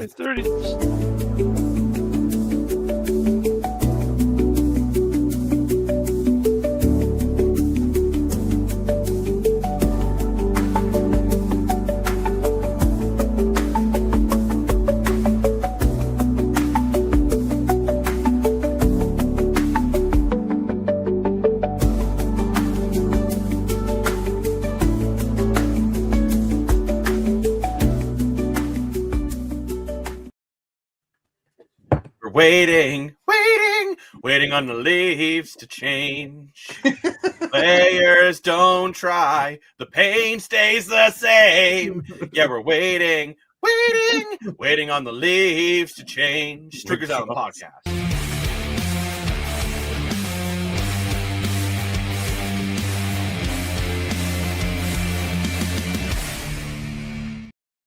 30. Waiting on the leaves to change. Players don't try, the pain stays the same. Yeah, we're waiting on the leaves to change. Streakers Island Podcast.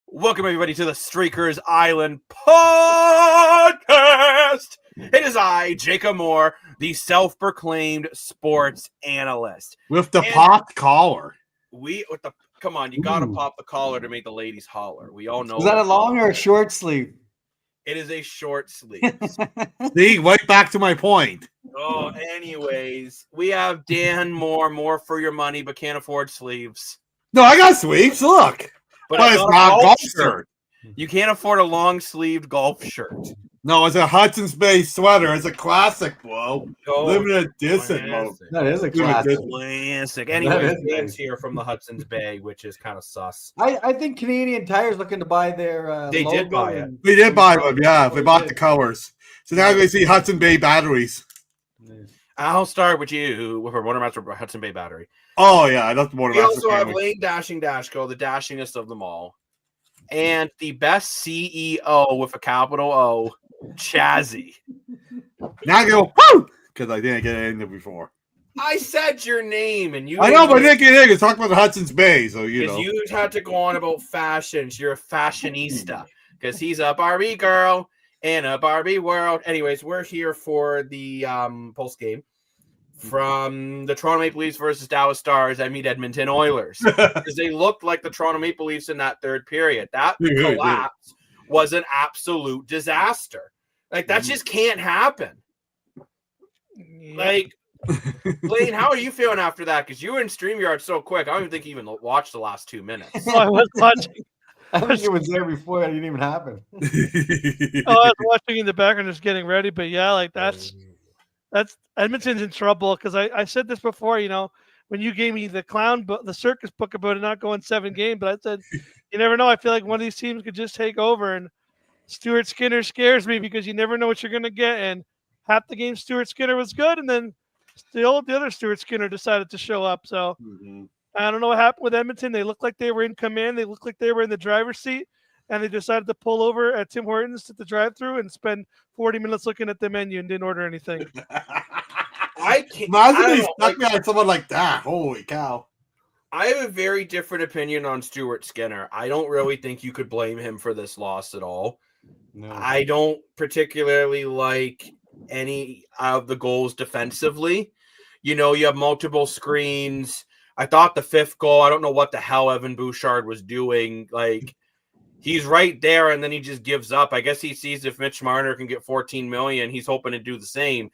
Welcome, everybody, to the Streakers Island Podcast. It is I, Jacob Moore, the self-proclaimed sports analyst. With the popped collar. Come on, you got to pop the collar to make the ladies holler. We all know. Is that a long or a short sleeve? It is a short sleeve. See, right back to my point. Oh, anyways, we have Dan Moore, more for your money, but can't afford sleeves. No, I got sleeves. Look. But it's not not a a golf shirt. You can't afford a long-sleeved golf shirt. No, it's a Hudson's Bay sweater. It's a classic, bro. Limited edition, bro. That is a classic. Classic. Anyways, Dan's here from the Hudson's Bay, which is kind of sus. I think Canadian Tire's looking to buy their They did buy it. We did buy them, yeah. They bought the colors. So now they see Hudson Bay batteries. I'll start with you for Motormaster Hudson Bay Battery. Oh, yeah. That's the Motormaster. We also have Lane Dashco, the dashingest of them all. And the best CEO with a capital O, Chazzy. Now I go, woo! Because I didn't get it in there before. I said your name, and you. I know, but I didn't get it in. It's talking about the Hudson's Bay, so you know. You had to go on about fashions. You're a fashionista. Because he's a Barbie girl in a Barbie world. Anyways, we're here for the post game from the Toronto Maple Leafs versus Dallas Stars. I mean Edmonton Oilers, because they looked like the Toronto Maple Leafs in that third period. That collapse was an absolute disaster. Like, that just can't happen. Like, Blaine, how are you feeling after that? Because you were in StreamYard so quick. I don't even think you even watched the last 2 minutes. I was watching. I think it was there before it didn't even happen. I was watching in the background, just getting ready. But yeah, like that's Edmonton's in trouble, because I said this before. You know, when you gave me the circus book about it not going 7 games, but I said you never know. I feel like one of these teams could just take over, and Stuart Skinner scares me because you never know what you're going to get. And half the game Stuart Skinner was good, and then the other Stuart Skinner decided to show up. So. I don't know what happened with Edmonton. They looked like they were in command. They looked like they were in the driver's seat, and they decided to pull over at Tim Hortons at the drive-thru and spend 40 minutes looking at the menu and didn't order anything. I can't. Imagine they stuck me on someone like that. Holy cow. I have a very different opinion on Stuart Skinner. I don't really think you could blame him for this loss at all. No. I don't particularly like any of the goals defensively. You know, you have multiple screens. I thought the 5th goal, I don't know what the hell Evan Bouchard was doing. Like, he's right there, and then he just gives up. I guess he sees if Mitch Marner can get $14 million, he's hoping to do the same.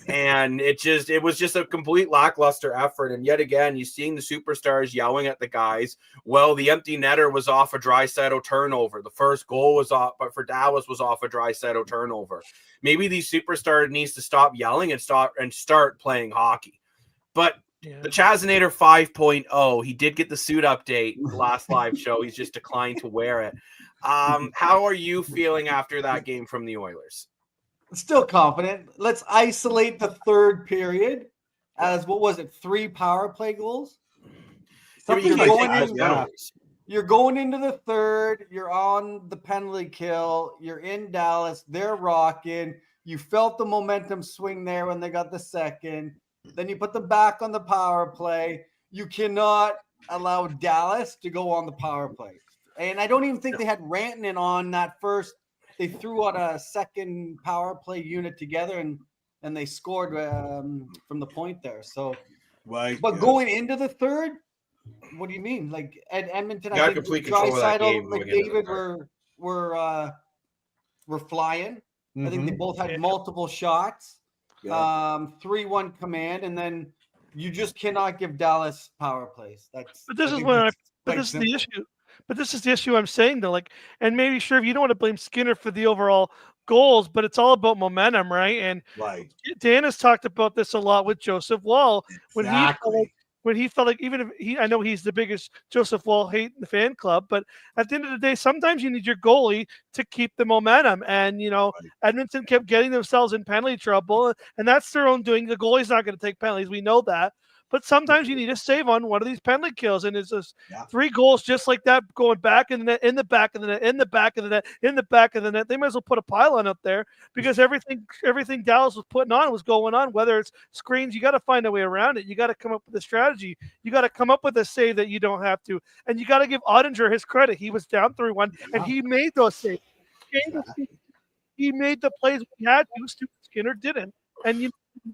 And it was just a complete lackluster effort. And yet again, you're seeing the superstars yelling at the guys. Well, the empty netter was off a Draisaitl turnover. The first goal was off, but for Dallas was off a Draisaitl turnover. Maybe these superstars needs to stop yelling and start playing hockey. But the Chazinator 5.0, he did get the suit update last live show. He's just declined to wear it. How are you feeling after that game from the Oilers? Still confident. Let's isolate the third period as, what was it, 3 power play goals? You're going into the third. You're on the penalty kill. You're in Dallas. They're rocking. You felt the momentum swing there when they got the second. Then you put them back on the power play. You cannot allow Dallas to go on the power play. And I don't even think they had Rantanen on that first. They threw out a second power play unit together, and they scored from the point there. So, going into the third, what do you mean? Like, at Edmonton, I think Draisaitl, McDavid were were flying. I think they both had multiple shots. 3-1 command, and then you just cannot give Dallas power plays. But this is the issue. But this is the issue I'm saying though. Like, and maybe sure if you don't want to blame Skinner for the overall goals, but it's all about momentum, right? And Dan has talked about this a lot with Joseph Woll when he felt like even if I know he's the biggest Joseph Woll hate in the fan club, but at the end of the day, sometimes you need your goalie to keep the momentum. And Edmonton kept getting themselves in penalty trouble, and that's their own doing. The goalie's not going to take penalties, we know that. But sometimes you need to save on one of these penalty kills, and it's just 3 goals just like that going back in the net, in the back of the net, in the back of the net, in the back of the net. They might as well put a pylon up there because everything Dallas was putting on was going on. Whether it's screens, you got to find a way around it. You got to come up with a strategy. You got to come up with a save that you don't have to, and you got to give Ottinger his credit. He was down 3-1, and he made those saves. He made the plays we had to. Skinner didn't, and you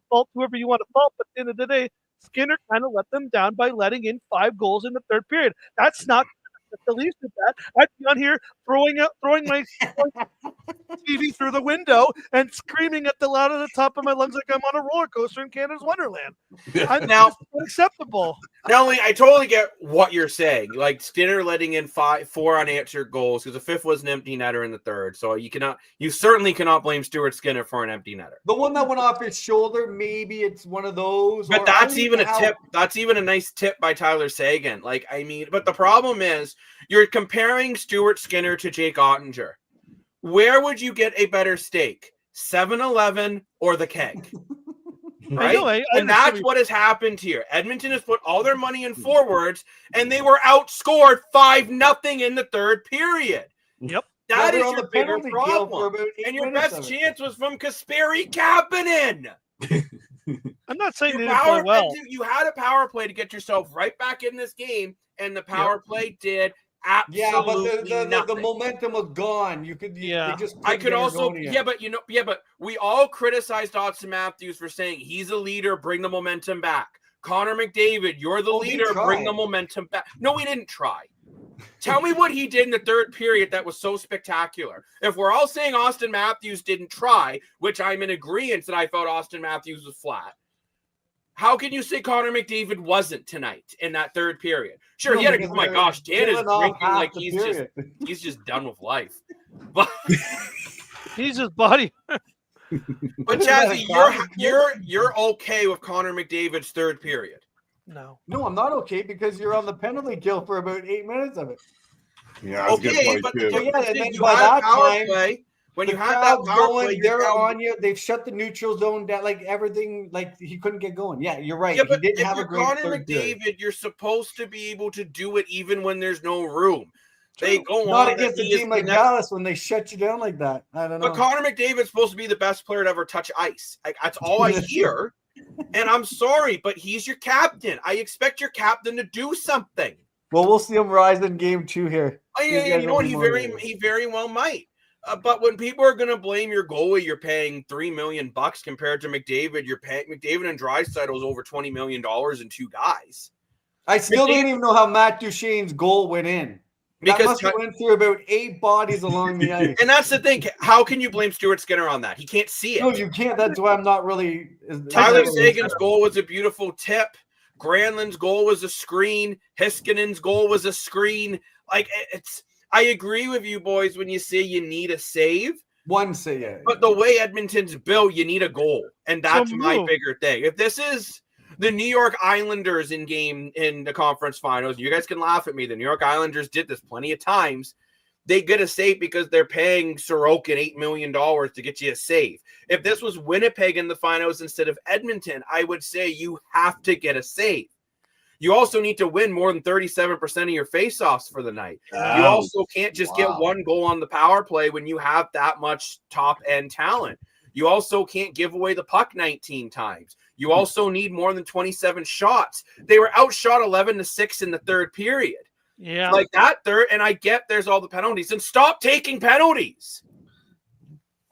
fault whoever you want to fault, but at the end of the day, Skinner kind of let them down by letting in 5 goals in the third period. That's not the least of that. I'd be on here throwing my TV through the window and screaming at the loud at the top of my lungs like I'm on a roller coaster in Canada's Wonderland. Now unacceptable. Not only I totally get what you're saying, like Skinner letting in 4 unanswered goals because the 5th was an empty netter in the 3rd. So you certainly cannot blame Stuart Skinner for an empty netter. The one that went off his shoulder, maybe it's one of those. But that's even a tip. That's even a nice tip by Tyler Seguin. Like, I mean, but the problem is you're comparing Stuart Skinner to Jake Ottinger. Where would you get a better steak? 7-Eleven or the Keg? Right? And that's what has happened here. Edmonton has put all their money in forwards, and they were outscored 5-0 in the 3rd period. Yep. That is your bigger problem. And your best chance was from Kasperi Kapanen. I'm not saying they didn't play well. You had a power play to get yourself right back in this game, and the power play did absolutely but the momentum was gone. But we all criticized Austin Matthews for saying he's a leader, bring the momentum back. Connor McDavid, you're the leader, bring the momentum back. No, we didn't try. Tell me what he did in the 3rd period that was so spectacular. If we're all saying Austin Matthews didn't try, which I'm in agreement that I thought Austin Matthews was flat, how can you say Connor McDavid wasn't tonight in that 3rd period? Sure, he had oh my gosh, Dan is drinking like he's just done with life. But he's his body. But Jazzy, you're okay with Connor McDavid's 3rd period? No, I'm not okay because you're on the penalty kill for about 8 minutes of it. Yeah, okay, but too. And then by that time, play, when you had that power play, they're on you. They've shut the neutral zone down, like everything. Like he couldn't get going. Yeah, you're right. Yeah, but he didn't if have you're a great Connor McDavid, you're supposed to be able to do it even when there's no room. They go not on against a team like Dallas when they shut you down like that. I don't know. But Connor McDavid's supposed to be the best player to ever touch ice. That's all I hear. And I'm sorry, but he's your captain. I expect your captain to do something. Well, we'll see him rise in game 2 here. You know what? He very well might. But when people are going to blame your goalie, you're paying $3 million compared to McDavid. You're paying McDavid and Draisaitl's over $20 million in 2 guys. I still don't even know how Matt Duchene's goal went in. Because he went through about 8 bodies along the ice. And that's the thing. How can you blame Stuart Skinner on that? He can't see it. No, you can't. That's why I'm not really. Tyler Seguin's goal was a beautiful tip. Granlund's goal was a screen. Hiskinen's goal was a screen. Like, I agree with you boys when you say you need a save. One save, yeah. But the way Edmonton's built, you need a goal. And that's my bigger thing. If this is the New York Islanders in the conference finals, you guys can laugh at me. The New York Islanders did this plenty of times. They get a save because they're paying Sorokin $8 million to get you a save. If this was Winnipeg in the finals instead of Edmonton, I would say you have to get a save. You also need to win more than 37% of your faceoffs for the night. You also can't just get 1 goal on the power play when you have that much top-end talent. You also can't give away the puck 19 times. You also need more than 27 shots. They were outshot 11-6 in the 3rd period. Yeah. Like that 3rd, and I get there's all the penalties. And stop taking penalties.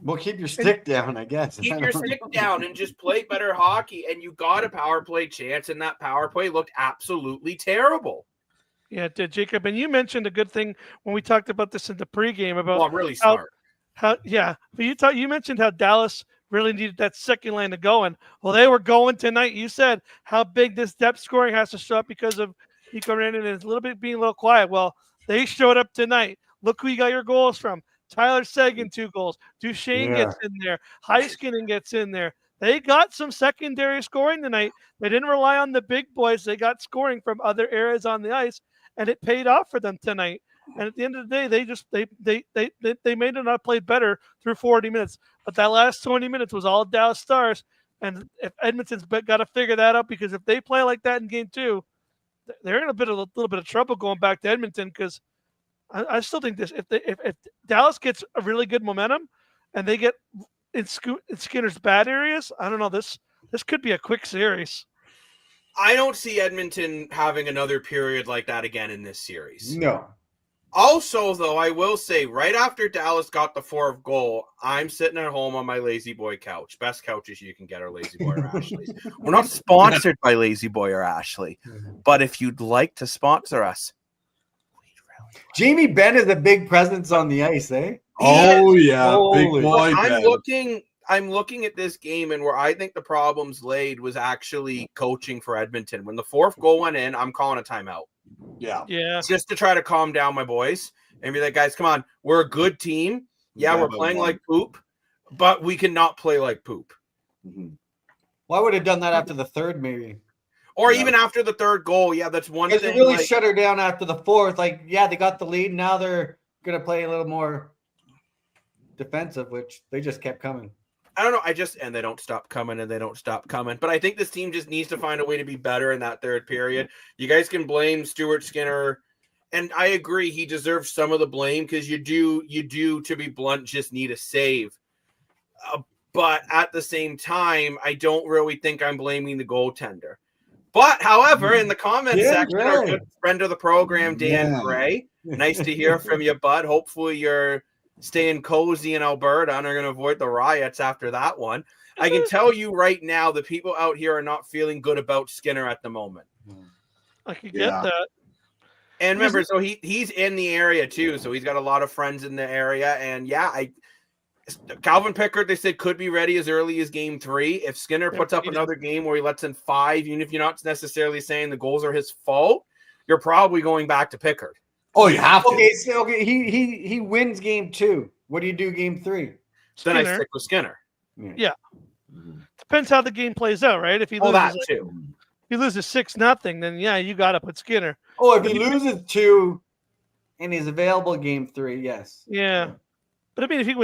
Well, keep your stick down, I guess. Keep your stick down and just play better hockey. And you got a power play chance, and that power play looked absolutely terrible. Yeah, it did, Jacob. And you mentioned a good thing when we talked about this in the pregame about really smart. but you mentioned how Dallas really needed that second line to go in. Well, they were going tonight. You said how big this depth scoring has to show up because of Nico Rantanen and a little bit being a little quiet. Well, they showed up tonight. Look who you got your goals from. Tyler Seguin, 2 goals. Duchesne gets in there. Heiskanen gets in there. They got some secondary scoring tonight. They didn't rely on the big boys. They got scoring from other areas on the ice, and it paid off for them tonight. And at the end of the day, they may have not played better through 40 minutes, but that last 20 minutes was all Dallas Stars. And if Edmonton's got to figure that out, because if they play like that in Game 2, they're in a little bit of trouble going back to Edmonton. Because I still think this: if Dallas gets a really good momentum, and they get in Skinner's bad areas, I don't know. This could be a quick series. I don't see Edmonton having another period like that again in this series. No. Also, though, I will say, right after Dallas got the 4th goal, I'm sitting at home on my Lazy Boy couch. Best couches you can get are Lazy Boy or Ashley's. We're not sponsored by Lazy Boy or Ashley, but if you'd like to sponsor us, Jamie Benn is a big presence on the ice, eh? Oh yeah, big boy. I'm looking at this game, and where I think the problems laid was actually coaching for Edmonton. When the 4th goal went in, I'm calling a timeout. Yeah. Just to try to calm down my boys and be like, guys, come on. We're a good team. Yeah, we're playing like poop, but we cannot play like poop. Mm-hmm. Well, I would have done that after the 3rd, maybe. Or even after the 3rd goal. Yeah, that's one thing. They really shut her down after the 4th. Like, yeah, they got the lead. Now they're going to play a little more defensive, which they just kept coming. I don't know. And they don't stop coming and they don't stop coming. But I think this team just needs to find a way to be better in that 3rd period. You guys can blame Stuart Skinner. And I agree, he deserves some of the blame, because you do, to be blunt, just need a save. But at the same time, I don't really think I'm blaming the goaltender. But, however, in the comment section, our good friend of the program, Dan Gray, nice to hear from you, bud. Hopefully you're staying cozy in Alberta and are going to avoid the riots after that one. I can tell you right now, the people out here are not feeling good about Skinner at the moment. I could get that. And remember, so he's in the area too, so he's got a lot of friends in the area. And Calvin Pickard, they said, could be ready as early as Game 3. If Skinner puts up another game where he lets in 5, even if you're not necessarily saying the goals are his fault, you're probably going back to Pickard. Oh, you have to. Okay. He wins Game 2. What do you do Game 3? Then I stick with Skinner. Yeah. Depends how the game plays out, right? If he loses, if he loses 6-0, then you got to put Skinner. Oh, if he loses 2 and he's available Game 3, yes. Yeah. But I mean, if he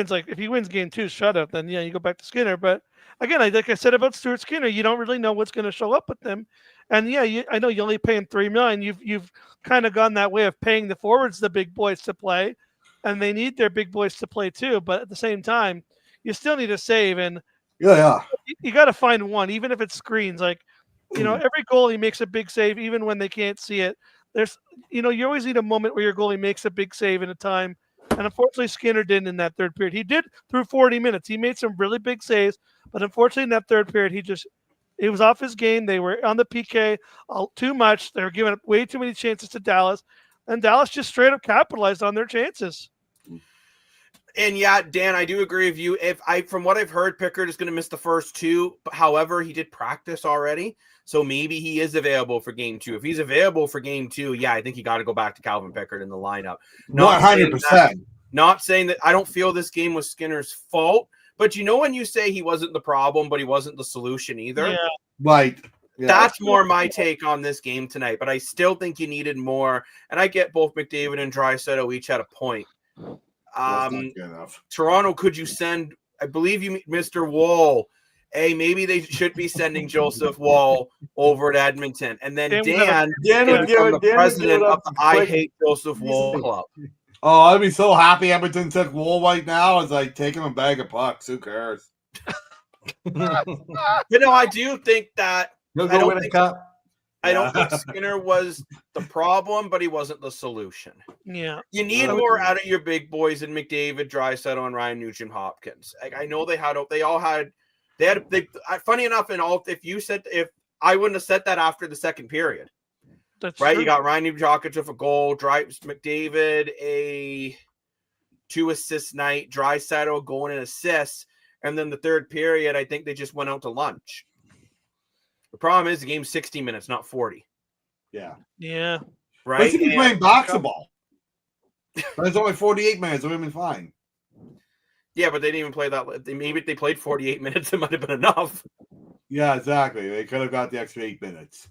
wins Game 2 shutout, then you go back to Skinner. But again, like I said about Stuart Skinner, you don't really know what's going to show up with them. And I know you only pay him $3 million. You've kind of gone that way of paying the forwards the big boys to play, and they need their big boys to play too. But at the same time, you still need a save, and you got to find one, even if it's screens. Like every goalie makes a big save, even when they can't see it. There's you always need a moment where your goalie makes a big save in a time. And unfortunately, Skinner didn't in that 3rd period. He did through 40 minutes. He made some really big saves, but unfortunately, in that 3rd period, he was off his game. They were on the PK too much. They were giving up way too many chances to Dallas, and Dallas just straight up capitalized on their chances. And Dan, I do agree with you. From what I've heard, Pickard is going to miss the first 2. However, he did practice already, so maybe he is available for Game 2. If he's available for Game 2, I think you got to go back to Calvin Pickard in the lineup. 100%. Not saying that I don't feel this game was Skinner's fault, but when you say he wasn't the problem, but he wasn't the solution either. Yeah. Right. Yeah, that's more my take on this game tonight. But I still think you needed more. And I get both McDavid and Draisaitl each had a point. Toronto, could you send? I believe you, Mr. Wall. Maybe they should be sending Joseph Wall over to Edmonton, and then Dan would give the president of the I Hate Joseph Wall club. Oh, I'd be so happy Edmonton took Wall right now. It's like taking a bag of pucks. Who cares? I do think that I don't think Skinner was the problem, but he wasn't the solution. Yeah. You need more out of your big boys in McDavid, Draisaitl, and Ryan Nugent-Hopkins. I know they had funny enough, if I wouldn't have said that after the 2nd period. That's right. True. You got Ryan Nugent-Hopkins with a goal, McDavid 2-assist night, Draisaitl going in assists, and then the third period, I think they just went out to lunch. The problem is the game's 60 minutes, not 40. Yeah. Yeah. Right? But you be playing basketball. But it's only 48 minutes. It would have been fine. Yeah, but they didn't even play that. Maybe if they played 48 minutes, it might have been enough. Yeah, exactly. They could have got the extra 8 minutes.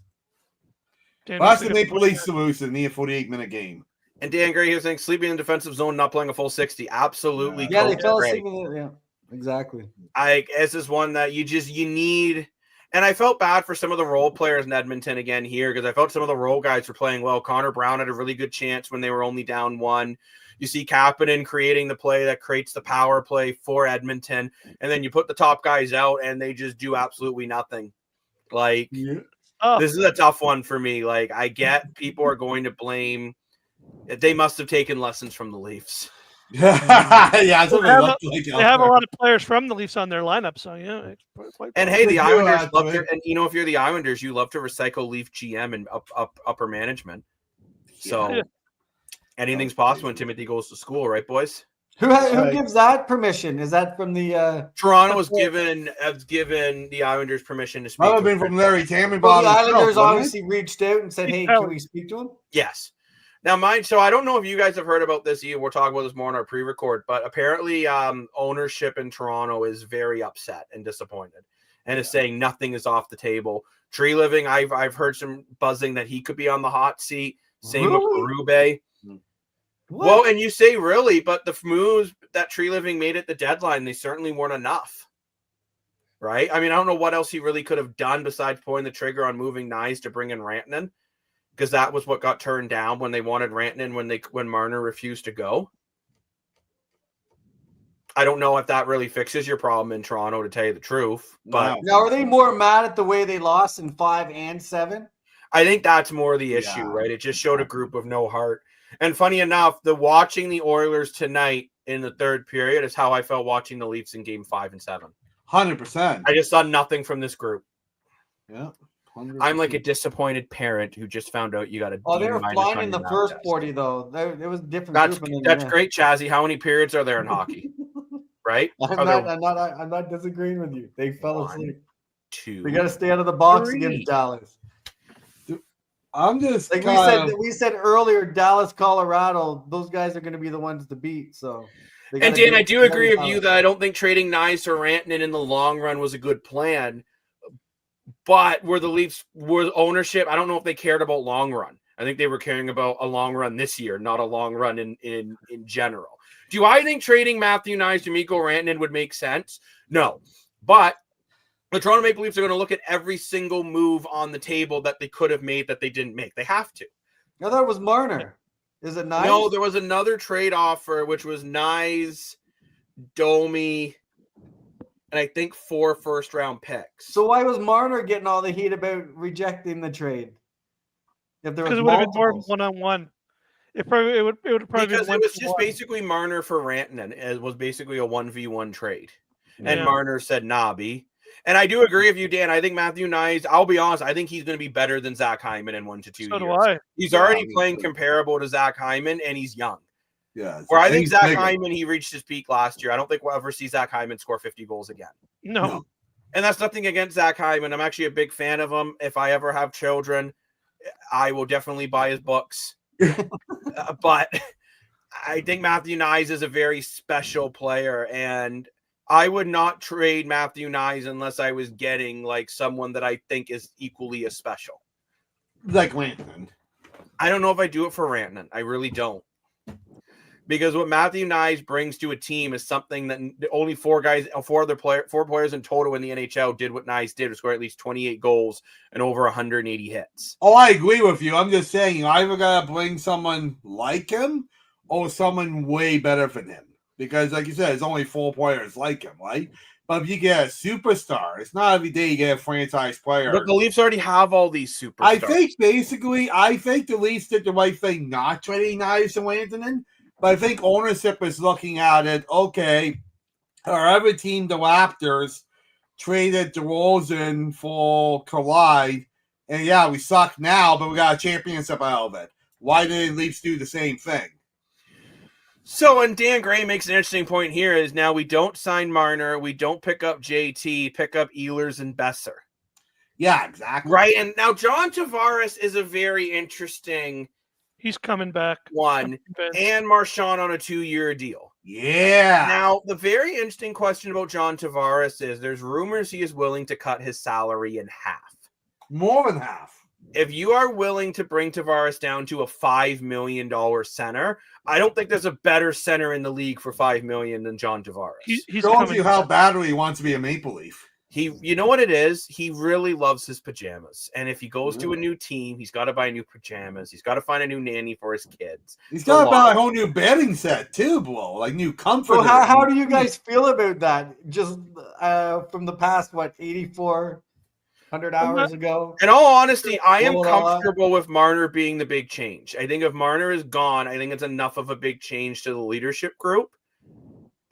Dan, That's we the took a Maple point Leafs solution. Need a 48-minute game. And Dan Gray here saying sleeping in defensive zone, not playing a full 60. Absolutely. Yeah, they Coach fell Gray. asleep in it. Yeah, exactly. This is one that you need. And I felt bad for some of the role players in Edmonton again here because I felt some of the role guys were playing well. Connor Brown had a really good chance when they were only down 1. You see Kapanen creating the play that creates the power play for Edmonton. And then you put the top guys out and they just do absolutely nothing. Like, This is a tough one for me. Like, I get people are going to blame. They must have taken lessons from the Leafs. Yeah, that's what They have, looked like. they have a lot of players from the Leafs on their lineup, so yeah. It's quite And hey, the Yeah, Islanders love actually. to, and you know, if you're the Islanders, you love to recycle Leaf GM and upper management. So Yeah. anything's possible when Timothy goes to school, right, boys? Who gives that permission? Is that from the Toronto has given the Islanders permission to speak. That would have to been from Larry well, Tannenbaum. the Islanders himself, wasn't it? obviously reached out and said, "Hey, can we speak to him?" Yes. Now, so I don't know if you guys have heard about this either. We're talking about this more in our pre-record, but apparently ownership in Toronto is very upset and disappointed and is saying nothing is off the table. Tree Living, I've heard some buzzing that he could be on the hot seat. Same with Berube. Well, and you say really, but the moves that Tree Living made at the deadline, they certainly weren't enough. Right? I mean, I don't know what else he really could have done besides pulling the trigger on moving Nyes to bring in Rantanen. Because that was what got turned down when they wanted Rantanen when Marner refused to go. I don't know if that really fixes your problem in Toronto, to tell you the truth. But now, are they more mad at the way they lost in 5 and 7? I think that's more the issue, right? It just showed a group of no heart. And funny enough, watching the Oilers tonight in the third period is how I felt watching the Leafs in Game 5 and 7. 100%. I just saw nothing from this group. Yeah. 100%. I'm like a disappointed parent who just found out you got a. Oh, they were flying in the first 40 though. It was different. That's great, Chazzy. How many periods are there in hockey? Right? I'm not disagreeing with you. They fell asleep. 2. We got to stay out of the box 3. against Dallas. I'm just like we said earlier. Dallas, Colorado. Those guys are going to be the ones to beat. So. And Dan, I do agree with you that I don't think trading Nyes or Rantanen in the long run was a good plan. But were ownership? I don't know if they cared about long run. I think they were caring about a long run this year, not a long run in general. Do I think trading Matthew Nyes to Mikko Rantanen would make sense? No. But the Toronto Maple Leafs are going to look at every single move on the table that they could have made that they didn't make. They have to. I thought it was Marner. Is it Nyes? No, there was another trade offer, which was Nyes, Domi, and I think 4 first-round picks. So why was Marner getting all the heat about rejecting the trade? If there was because it would have been more one-on-one. It would probably because been it was just basically Marner for Rantanen. It was basically a 1v1 trade, and Marner said nah, B. And I do agree with you, Dan. I think Matthew Nyes, I'll be honest, I think he's going to be better than Zach Hyman in 1 to 2 years. So do I. He's already playing comparable to Zach Hyman, and he's young. Yeah. Where I think Zach Hyman, he reached his peak last year. I don't think we'll ever see Zach Hyman score 50 goals again. No. And that's nothing against Zach Hyman. I'm actually a big fan of him. If I ever have children, I will definitely buy his books. But I think Matthew Nyes is a very special player, and I would not trade Matthew Nyes unless I was getting like someone that I think is equally as special. Like Rantanen. I don't know if I do it for Rantanen. I really don't. Because what Matthew Nyes brings to a team is something that only 4 players in total in the NHL did what Nyes did, to score at least 28 goals and over 180 hits. Oh, I agree with you. I'm just saying, you either got to bring someone like him or someone way better than him. Because, like you said, there's only 4 players like him, right? But if you get a superstar, it's not every day you get a franchise player. But the Leafs already have all these superstars. I think the Leafs did the right thing not trading Nyes and Rantanen. But I think ownership is looking at it, okay, our other team, the Raptors, traded DeRozan for Kawhi, and yeah, we suck now, but we got a championship out of it. Why didn't the Leafs do the same thing? So, and Dan Gray makes an interesting point here is now we don't sign Marner, we don't pick up JT, pick up Ehlers and Besser. Yeah, exactly. Right. And now John Tavares is a very interesting He's coming back. one, and Marchand on a 2-year deal. Yeah. Now, the very interesting question about John Tavares is there's rumors he is willing to cut his salary in half. More than half. If you are willing to bring Tavares down to a $5 million center, I don't think there's a better center in the league for $5 million than John Tavares. He's Shows coming you how back. badly he wants to be a Maple Leaf. You know what it is? He really loves his pajamas. And if he goes to a new team, he's got to buy new pajamas. He's got to find a new nanny for his kids. He's got about a whole new bedding set too, Blow. Like new comfort. So how do you guys feel about that? Just from the past, 8,400 hours ago? In all honesty, I am Blow it all comfortable with Marner being the big change. I think if Marner is gone, I think it's enough of a big change to the leadership group.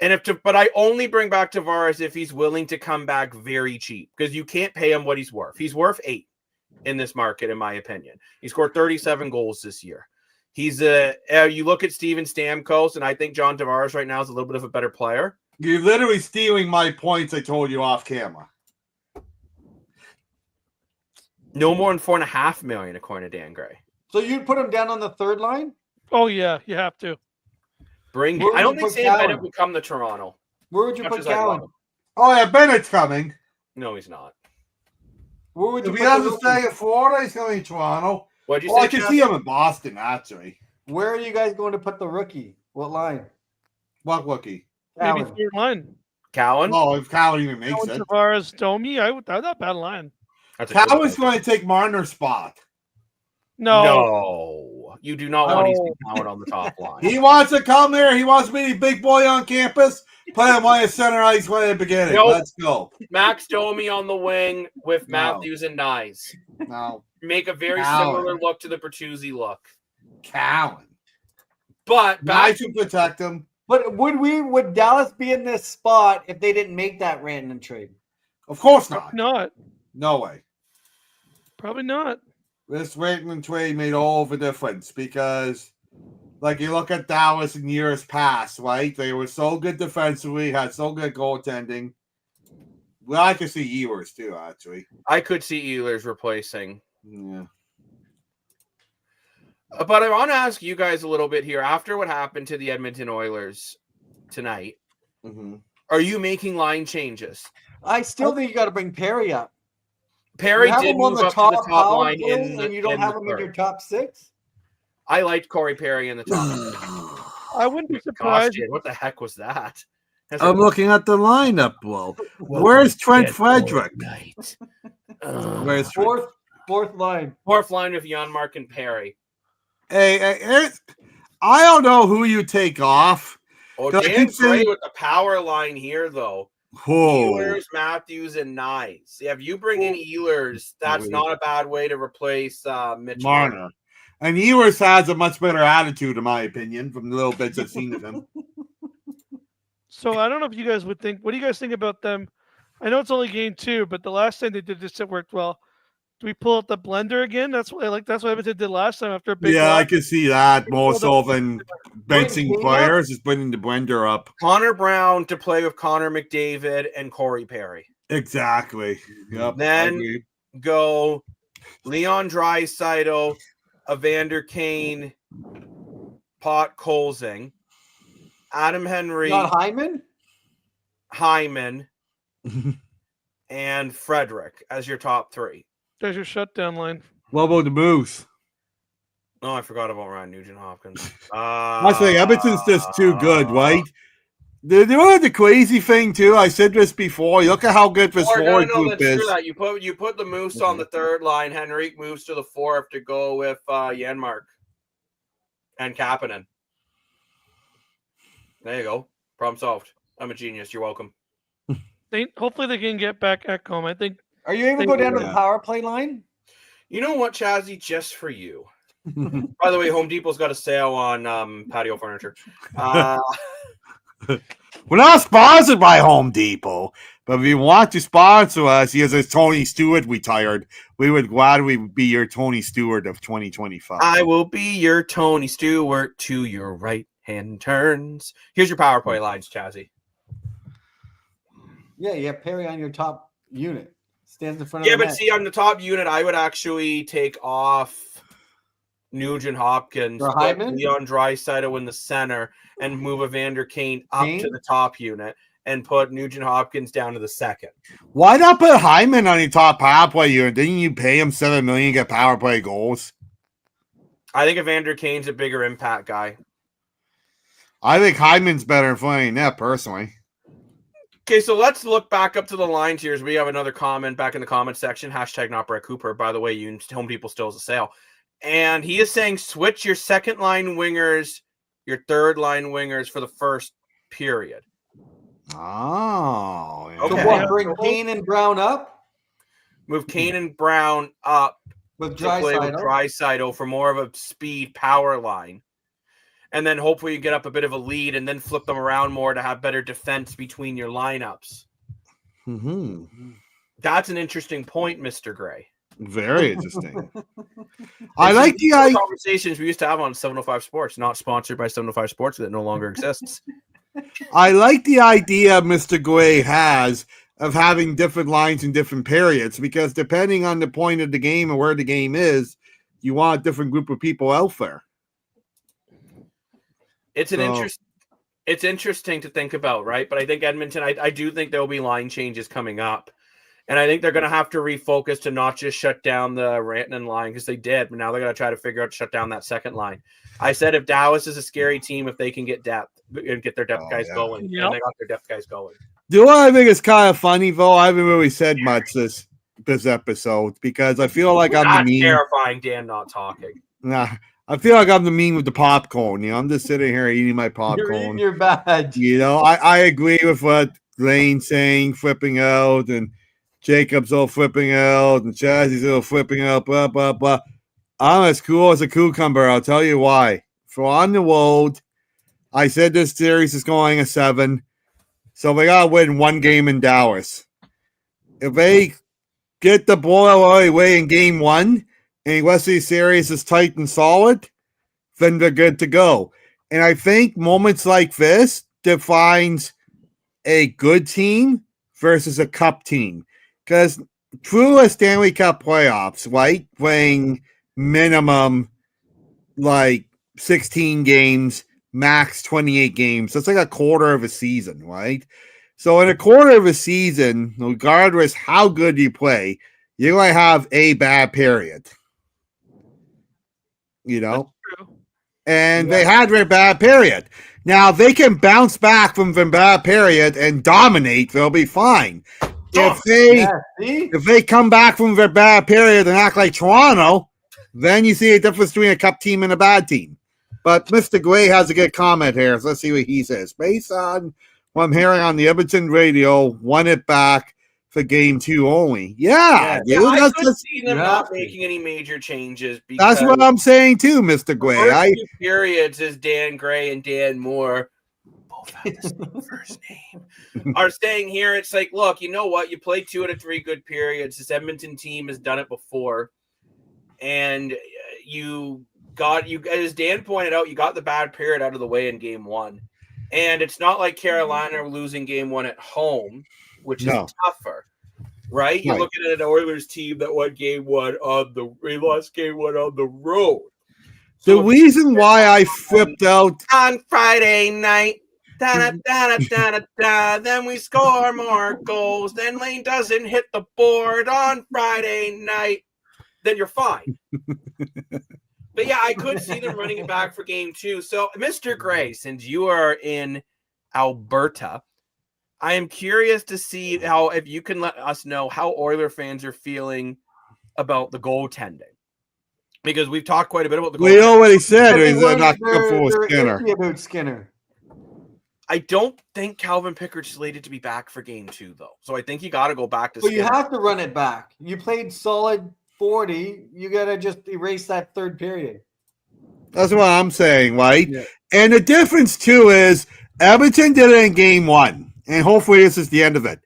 And but I only bring back Tavares if he's willing to come back very cheap, because you can't pay him what he's worth. He's worth 8 in this market, in my opinion. He scored 37 goals this year. He's you look at Steven Stamkos, and I think John Tavares right now is a little bit of a better player. You're literally stealing my points I told you off camera. No more than $4.5 million, according to Dan Gray. So you'd put him down on the third line? Oh yeah, you have to. I don't think Sam Bennett would come to Toronto. Where would you Much put as I love Cowan? him. Oh yeah, Bennett's coming. No, he's not. Where would you If put he doesn't the stay in Florida, he's coming to Toronto. What'd you Oh, say? I can Jeff? see him in Boston, actually. Where are you guys going to put the rookie? What line? What rookie? Maybe Cowan. third line. Cowan? Oh, if Cowan even makes Cowan, it. Tavares, Domi. That's not a bad line. That's a good Cowan's one. going to take Marner's spot. No, you do not want to No. see Cowan on the top line. He wants to come here. He wants to be the big boy on campus. Play him on his center ice way at the beginning. Nope. Let's go. Max Domi on the wing with No. Matthews and Nyes. No, Make a very Cowan. similar look to the Bertuzzi look. Cowan. But back Nice to protect him. But would Dallas be in this spot if they didn't make that random trade? Of course not. Not. No way. Probably not. This Raymond trade made all the difference because, like, you look at Dallas in years past, right? They were so good defensively, had so good goaltending. Well, I could see Ehlers too, actually. I could see Ehlers replacing. Yeah. But I want to ask you guys a little bit here. After what happened to the Edmonton Oilers tonight, Mm-hmm. are you making line changes? I still think you got to bring Perry up. Perry You have did him on move the up to the top power line play, in the, and you don't in have the him in your third. top 6. I liked Corey Perry in the top. I wouldn't be Gosh, surprised. Jay, what the heck was that? That's I'm a- looking at the lineup, Will. Where's Trent Dead Frederick? night. Where's Trent? Fourth line. Fourth line with Janmark and Perry. Hey, I don't know who you take off. Oh, I Dan keep Gray saying- with the power line here, though. Whoa. Ehlers, Matthews, and Nyes. Yeah, if you bring in Ehlers, that's Oh, not a bad way to replace Mitch Marner. And Ehlers has a much better attitude, in my opinion, from the little bits I've seen of him. So I don't know if you guys would think. What do you guys think about them? I know it's only game 2, but the last time they did this, it worked well. Do we pull out the blender again? That's what That's what Edmonton did last time after a big. Yeah, I loss. can see that more so than benching Bring players is bringing the blender up. Connor Brown to play with Connor McDavid and Corey Perry. Exactly. Yep. Then- I agree. Go Leon Draisaitl, Evander Kane, Pot Colzing, Adam Henry, Not Hyman? Hyman, and Frederick as your top 3. There's your shutdown line. What about the Moose? Oh, I forgot about Ryan Nugent Hopkins. I say Edmonton's just too good, right? You know the crazy thing too. I said this before. You look at how good this Or, forward no, group let's is. do that. You put the Moose on the third line. Henrique moves to the fourth to go with Janmark and Kapanen. There you go. Problem solved. I'm a genius. You're welcome. Hopefully they can get back at home. I think Are you able to go down to the Yeah. power play line? You know what, Chazzy? Just for you. By the way, Home Depot's got a sale on patio furniture. We're not sponsored by Home Depot, but if you want to sponsor us, yes, as Tony Stewart retired, we would gladly be your Tony Stewart of 2025. I will be your Tony Stewart to your right. hand turns. Here's your power play lines, Chazzy. Yeah, you have Perry on your top unit. Stands in front of Yeah, the but net. see, on the top unit, I would actually take off Nugent Hopkins, For put Hyman? Leon Draisaitl in the center, and move Evander Kane up Kane? to the top unit, and put Nugent Hopkins down to the second. Why not put Hyman on your top power play unit? Didn't you pay him $7 million to get power play goals? I think Evander Kane's a bigger impact guy. I think Hyman's better in front of net, personally. Okay, so let's look back up to the lines here as we have another comment back in the comment section. Hashtag not Brett Cooper. By the way, you Home Depot still has a sale. And he is saying switch your second line wingers, your third line wingers for the first period. Oh, yeah. So Okay. what, bring Kane and Brown up Move Kane and Brown up with to play with Draisaitl? Draisaitl for more of a speed power line. And then hopefully you get up a bit of a lead and then flip them around more to have better defense between your lineups. Mm-hmm. That's an interesting point, Mr. Gray. Very interesting. I like the idea. Conversations we used to have on 705 Sports, not sponsored by 705 Sports, that no longer exists. I like the idea Mr. Gray has of having different lines in different periods, because depending on the point of the game and where the game is, you want a different group of people out there. It's interesting to think about, right? But I think Edmonton, I do think there will be line changes coming up. And I think they're going to have to refocus to not just shut down the Rantanen line, because they did, but now they're going to try to figure out to shut down that second line. I said if Dallas is a scary team, if they can get depth and get their depth guys going, Yep. and they got their depth guys going. Do you know what I think is kind of funny, though? I haven't really said much this episode because I feel like I'm That's the meme. terrifying, Dan not talking. Nah, I feel like I'm the meme with the popcorn. You know, I'm just sitting here eating my You're popcorn. eating your badge. You know, I agree with what Lane's saying, flipping out, and Jacob's all flipping out, and Chazzy's all flipping out, blah, blah, blah. I'm as cool as a cucumber. I'll tell you why. For on the road, I said this series is going a 7, so they got to win one game in Dallas. If they get the ball away in game 1, and the rest of the series is tight and solid, then they're good to go. And I think moments like this defines a good team versus a cup team. Because through a Stanley Cup playoffs, right, playing minimum like 16 games, max 28 games, that's like a quarter of a season, right? So in a quarter of a season, regardless how good you play, you're going to have a bad period. You know? True. And they had their bad period. Now, they can bounce back from the bad period and dominate. They'll be fine. If they come back from their bad period and act like Toronto, then you see a difference between a cup team and a bad team. But Mr. Gray has a good comment here, so let's see what he says. Based on what I'm hearing on the Edmonton radio, won it back for game 2 only. Yeah, dude, I that's could just, see them Yeah. not making any major changes. Because that's what I'm saying too, Mr. Gray. first two periods is Dan Gray and Dan Moore, both have the same first name, are staying here. It's like, look, you know what? You play 2 out of 3 good periods. This Edmonton team has done it before, and you as Dan pointed out, you got the bad period out of the way in game 1, and it's not like Carolina are losing game 1 at home, which is tougher. Right? You're looking at an Oilers team that won game 1 they lost game 1 on the road. The reason why I flipped out on Friday night, then we score more goals. Then Lane doesn't hit the board on Friday night. Then you're fine. But yeah, I could see them running it back for game 2. So, Mr. Gray, since you are in Alberta, I am curious to see if you can let us know how Oiler fans are feeling about the goaltending. Because we've talked quite a bit about the goaltending. We already said They're they're not comfortable with they're Skinner. iffy about Skinner. I don't think Calvin Pickard's slated to be back for game 2, though. So I think you got to go back to Well, you Skinner. have to run it back. You played solid 40. You got to just erase that third period. That's what I'm saying, right? Yeah. And the difference, too, is Edmonton did it in game 1, and hopefully this is the end of it.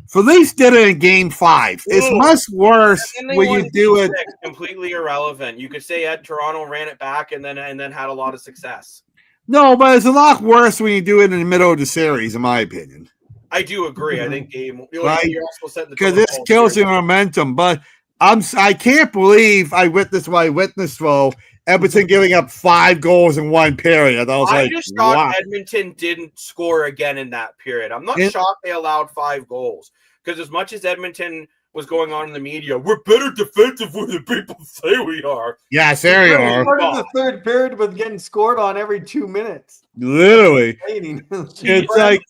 Felice did it in game 5. It's much worse And they when won you do game it. 6, completely irrelevant. You could say Toronto ran it back and then had a lot of success. No, but it's a lot worse when you do it in the middle of the series, in my opinion. I do agree. I think game Right. you're also setting the Because tone this for the kills series. your momentum. But I can't believe I witnessed what I witnessed, though. Edmonton giving up 5 goals in one period. I was I like, just thought wow. Edmonton didn't score again in that period. I'm not shocked they allowed 5 goals because as much as Edmonton was going on in the media, we're better defensively than people say we are. Yes, there you are. Started the third period with getting scored on every 2 minutes. Literally. See, It's like,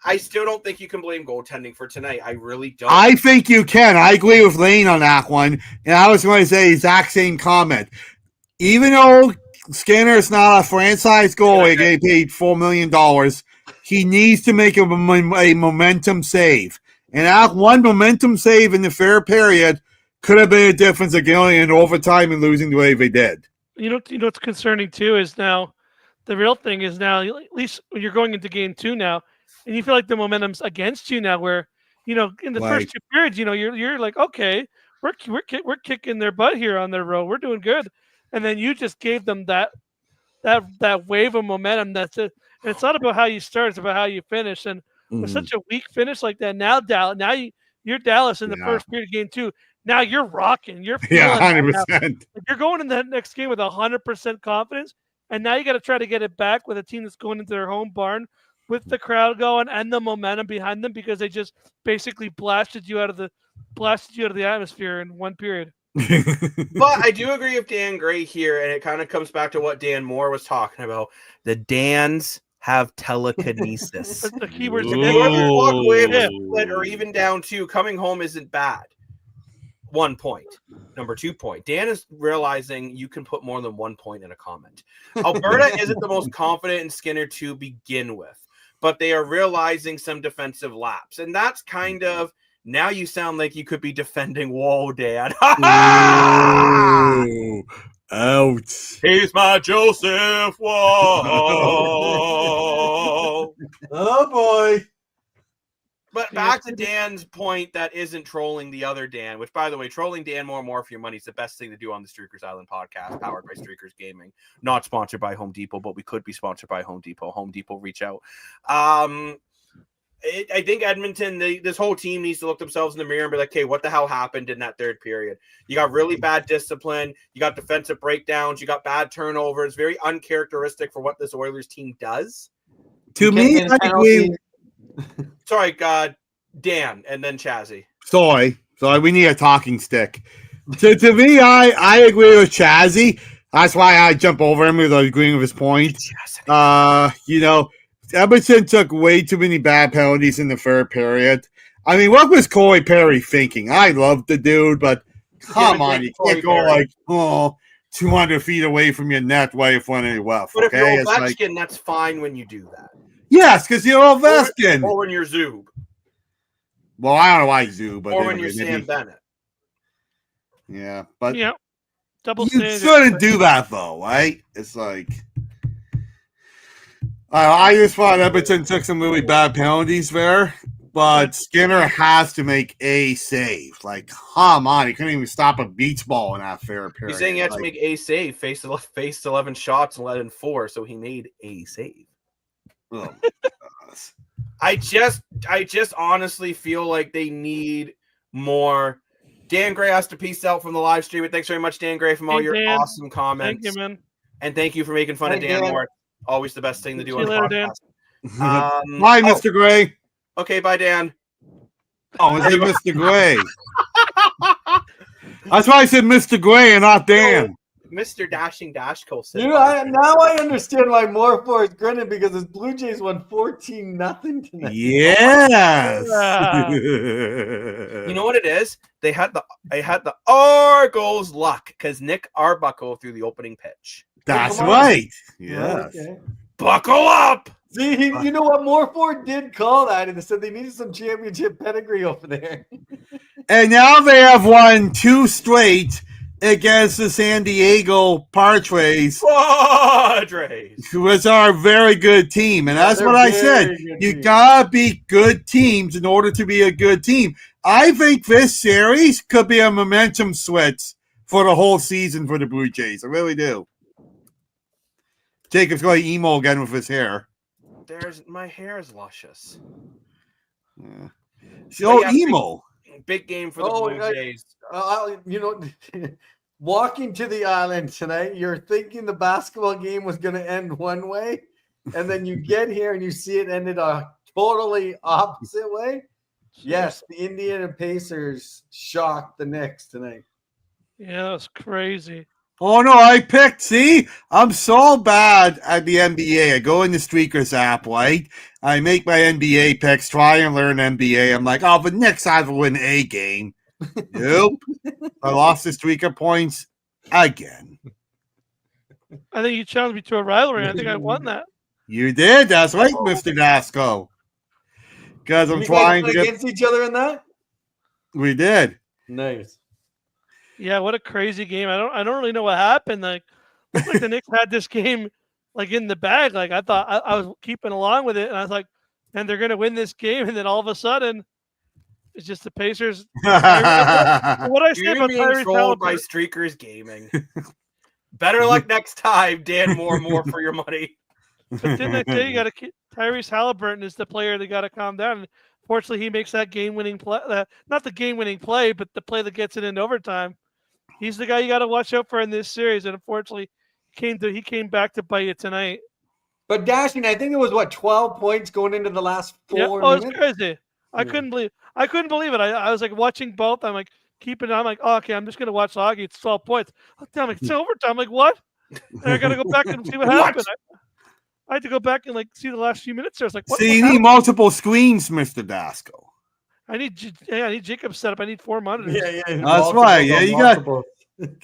I still don't think you can blame goaltending for tonight. I really don't. I think you can. I agree with Lane on that one. And I was going to say the exact same comment. Even though Skinner's not a franchise goalie getting paid $4 million, he needs to make a momentum save. And that one momentum save in the fair period could have been a difference of going in overtime and losing the way they did. You know what's concerning too is now the real thing is now at least when you're going into game 2 now, and you feel like the momentum's against you now. Where in the first 2 periods, you're like, okay, we're kicking their butt here on their road. We're doing good, and then you just gave them that wave of momentum. That's it. And it's not about how you start; it's about how you finish. And with such a weak finish like that, now you're Dallas in the first period of game 2. Now you're rocking. You're feeling 100%. You're going in the next game with 100% confidence, and now you got to try to get it back with a team that's going into their home barn with the crowd going and the momentum behind them because they just basically blasted you out of the atmosphere in one period. But I do agree with Dan Gray here, and it kind of comes back to what Dan Moore was talking about. The Dans have telekinesis. The keywords Whoever walk away with a split or even down 2, coming home isn't bad. 1 point. Number 2 point. Dan is realizing you can put more than 1 point in a comment. Alberta isn't the most confident in Skinner to begin with, but they are realizing some defensive lapse. And that's kind of, now you sound like you could be defending Wall, Dan. Ooh, ouch. He's my Joseph Wall. Oh, boy. But back to Dan's point that isn't trolling the other Dan, which, by the way, trolling Dan more for your money is the best thing to do on the Streakers Island podcast, powered by Streakers Gaming. Not sponsored by Home Depot, but we could be sponsored by Home Depot. Home Depot, reach out. I think Edmonton, this whole team needs to look themselves in the mirror and be like, okay, what the hell happened in that third period? You got really bad discipline. You got defensive breakdowns. You got bad turnovers. Very uncharacteristic for what this Oilers team does. To me, I agree. Sorry, Dan, and then Chazzy. Sorry, we need a talking stick. To me, I agree with Chazzy. That's why I jump over him with agreeing with his point. Edmonton took way too many bad penalties in the third period. I mean, what was Corey Perry thinking? I love the dude, but come on, you can't go 200 feet away from your net while you're front of your left. But okay? if you're Ovechkin, that's fine when you do that. Yes, because you're Ovechkin. Or when you're Zub. Well, I don't know why Zub, but or when you're Sam Bennett. Yeah, but double you shouldn't do that though, right? It's like I just thought Edmonton took some really bad penalties there, but Skinner has to make a save. Like, come on, he couldn't even stop a beach ball in that fair period. He's saying he had to make a save, faced 11 shots and let in 4, so he made a save. Oh, I just honestly feel like they need more. Dan Gray has to peace out from the live stream. Thanks very much, Dan Gray, from all your awesome comments. Thank you, man. And thank you for making fun of Dan Moore. Always the best thing to do on the podcast. Bye, Mr. Gray. Okay, bye, Dan. Oh, is it Mr. Gray? That's why I said Mr. Gray and not Dan. Mr. Dashing Dashko said. Now I understand why Morpho is grinning because his Blue Jays won 14-0 tonight. Yes. You know what it is? They had the Argos luck because Nick Arbuckle threw the opening pitch. That's right. Yes. Okay. Buckle up. See, you know what? Morford did call that and they said they needed some championship pedigree over there. And now they have won 2 straight against the San Diego Padres, which are a very good team. And that's what I said. You got to be good teams in order to be a good team. I think this series could be a momentum switch for the whole season for the Blue Jays. I really do. Jacob's going emo again with his hair. My hair is luscious. Yeah. So yeah, emo. Big game for the Blue Jays. Walking to the island tonight, you're thinking the basketball game was going to end one way, and then you get here and you see it ended a totally opposite way. Yes, the Indiana Pacers shocked the Knicks tonight. Yeah, that was crazy. Oh no, I picked. See, I'm so bad at the NBA. I go in the Streakers app, right? I make my NBA picks, try and learn NBA. I'm like, the Knicks have to win a game. Nope. I lost the Streaker points again. I think you challenged me to a rivalry. I think I won that. You did. That's right, Mr. Dasco. Because I'm trying to get against each other in that. We did. Nice. Yeah, what a crazy game. I don't really know what happened. Like the Knicks had this game like in the bag. Like I thought I was keeping along with it, and I was like, and they're gonna win this game, and then all of a sudden it's just the Pacers. What I say about Tyrese Halliburton by Streakers Gaming. Better luck next time, Dan Moore for your money. But didn't I say you gotta keep Tyrese Halliburton is the player that gotta calm down. And fortunately he makes that game-winning play, not the game-winning play, but the play that gets it into overtime. He's the guy you got to watch out for in this series, and unfortunately, he came back to bite it tonight. But Dashing, I think it was 12 points going into the last 4 minutes. It's crazy. I couldn't believe it. I was like watching both. I'm like keeping. I'm like, okay, I'm just gonna watch hockey. It's 12 points. Oh, damn, it's overtime. I'm like, what? And I got to go back and see what happened. I had to go back and like see the last few minutes. There. I was like, what? See, you need multiple screens, Mr. Dasco. I need Jacob set up. I need 4 monitors. Yeah. That's right. Yeah, you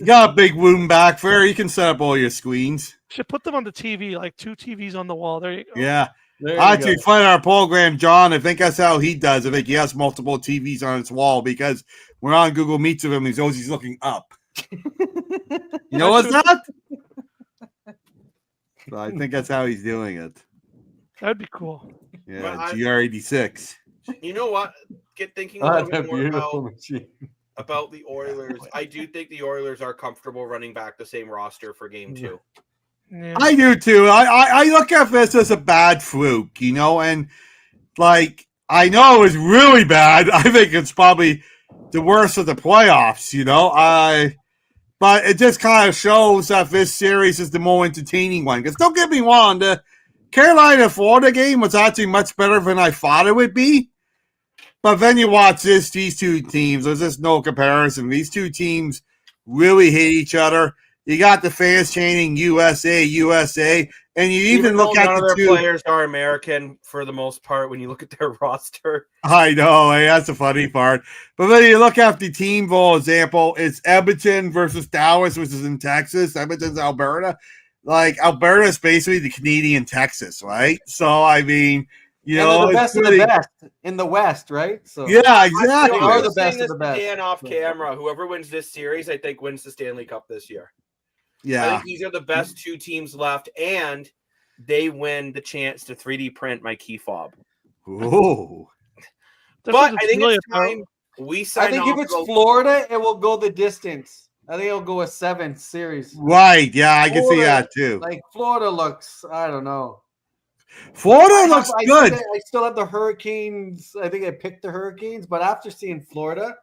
got a big room back there. You can set up all your screens. Should put them on the TV, like 2 TVs on the wall. There you go. Yeah. Actually, find our program, John. I think that's how he does. I think he has multiple TVs on his wall because we're on Google Meets with him. He's always looking up. You know what's that? So I think that's how he's doing it. That'd be cool. Yeah, GR86. You know what? Get thinking a little bit more about the Oilers. I do think the Oilers are comfortable running back the same roster for game 2. Yeah. I do too. I look at this as a bad fluke, and like I know it was really bad. I think it's probably the worst of the playoffs, but it just kind of shows that this series is the more entertaining one. Because don't get me wrong, the Carolina-Florida game was actually much better than I thought it would be. But then you watch these two teams, there's just no comparison. These two teams really hate each other. You got the fans chanting USA, USA, and you even look at none the of their two players are American for the most part when you look at their roster. I know, that's the funny part. But then you look at the team, for example, it's Edmonton versus Dallas, which is in Texas. Edmonton's Alberta. Like, Alberta's basically the Canadian Texas, right? So, I mean, the best of the best in the West, right? So yeah, exactly. They are the best of the best. Dan off camera. Whoever wins this series, I think, wins the Stanley Cup this year. Yeah. I think these are the best 2 teams left, and they win the chance to 3D print my key fob. Ooh. But I think it's time we sign I think if it's Florida, it will go the distance. I think it'll go a 7th series. Right. Yeah, I can see that too. Like Florida looks, I don't know. Florida looks good. I still have the Hurricanes. I think I picked the Hurricanes, but after seeing Florida,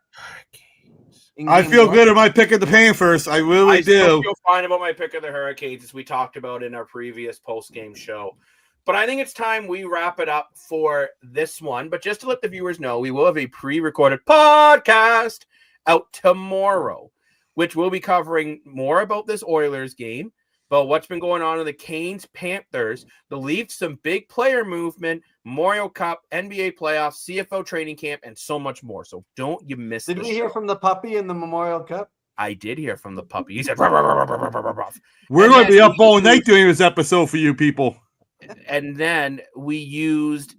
I feel good about my pick of the Panthers. I really do. I feel fine about my pick of the Hurricanes, as we talked about in our previous post-game show. But I think it's time we wrap it up for this one. But just to let the viewers know, we will have a pre-recorded podcast out tomorrow, which will be covering more about this Oilers game, about what's been going on in the Canes, Panthers, the Leafs, some big player movement, Memorial Cup, NBA playoffs, CFO training camp, and so much more. So don't you miss it. Did we hear from the puppy in the Memorial Cup? I did hear from the puppy. He said, ruff, ruff, ruff, ruff, ruff, ruff. We're going to be up all night doing this episode for you people. And then we used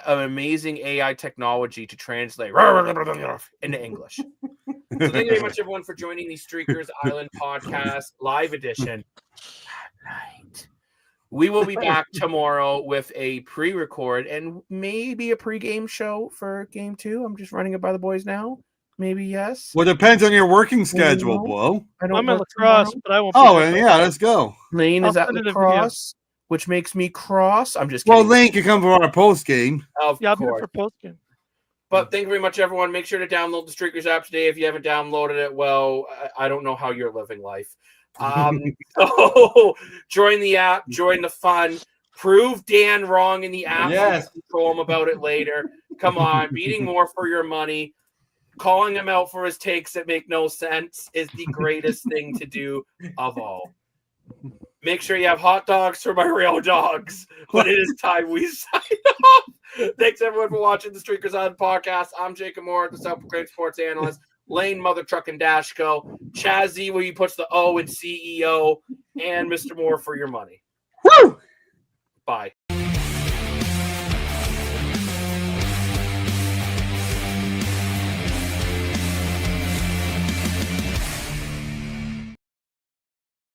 an amazing AI technology to translate into English. So thank you very much, everyone, for joining the Streakers Island podcast live edition. Night. We will be back tomorrow with a pre-record and maybe a pre-game show for game 2. I'm just running it by the boys now. maybe yes. Well, depends on your working schedule, Blow. I don't I'm at work lacrosse, tomorrow. but I won't. be Oh, there. and yeah, let's go. Lane is I'll at send it a video. lacrosse, which makes me cross. I'm just Well, kidding. Lane can come for our post game. Of Yeah, I'll be there course. for post game. But thank you very much, everyone. Make sure to download the Streakers app today. If you haven't downloaded it, well, I don't know how you're living life. So join the app, join the fun. Prove Dan wrong in the app. Yes. Control him about it later. Come on, beating more for your money. Calling him out for his takes that make no sense is the greatest thing to do of all. Make sure you have hot dogs for my real dogs. But it is time we sign off. Thanks, everyone, for watching the Streakers On podcast. I'm Jacob Moore, the self-proclaimed sports analyst. Lane Mother Truck and Dashco. Chazzy, where he puts the O in CEO. And Mr. Moore for your money. Woo! Bye.